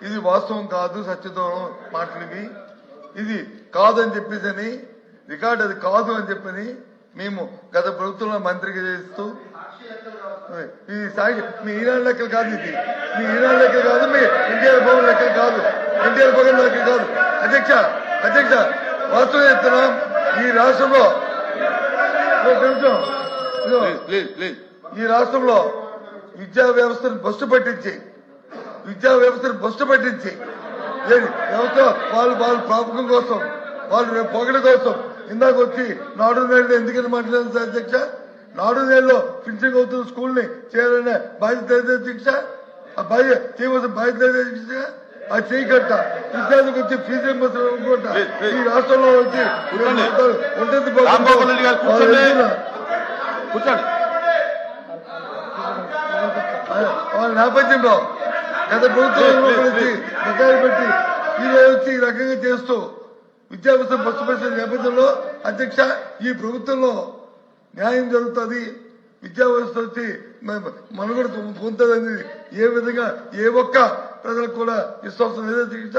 ఇది వాస్తవం కాదు, సత్యదూరం మాటలు ఇది కాదు అని చెప్పేసి రికార్డు అది కాదు అని చెప్పని మేము గత ప్రభుత్వంలో మంత్రికి చేస్తూ ఇది సాగి మీ ఈనాడు లెక్కలు కాదు, ఇది మీ ఈనాడు లెక్కలు కాదు, మీ ఎన్టీఆర్ భవన్ లెక్కలు కాదు, ఎన్టీఆర్ భవన్ లెక్కలు కాదు. అధ్యక్ష వాస్తవం చెప్తున్నాం. ఈ రాష్ట్రంలో విద్యా వ్యవస్థను బస్సు పట్టించి వ్యవస్థ వాళ్ళు ప్రాపకం కోసం, వాళ్ళు పొగడ కోసం ఇందాక వచ్చి నాడు నేడు ఎందుకని మాట్లాడారు సార్ అధ్యక్ష? నాడు నేడులో ఫినిషింగ్ అవుతున్న స్కూల్ ని చేయాలనే బాధ్యత అధ్యక్ష, ఆ చేయవలసిన బాధ్యత అధ్యక్ష. అది చేయకట్ట విద్యార్థికి వచ్చి ఫీజు రింబర్స్మెంట్ ఈ రాష్ట్రంలో వచ్చి ఉంటుంది. వాళ్ళ నేపథ్యంలో గత ప్రభుత్వంలో వచ్చి బకాయిలు పెట్టి ఈరోజు వచ్చి ఈ రకంగా చేస్తూ విద్యావ్యవస్థ బస్సు పెట్టిన నేపథ్యంలో అధ్యక్ష ఈ ప్రభుత్వంలో న్యాయం జరుగుతుంది, విద్యా వ్యవస్థ వచ్చి మనుగడ పొందుతుంది. ఏ విధంగా ఏ ఒక్క ప్రజలకు కూడా విశ్వాసం లేదో అధ్యక్ష.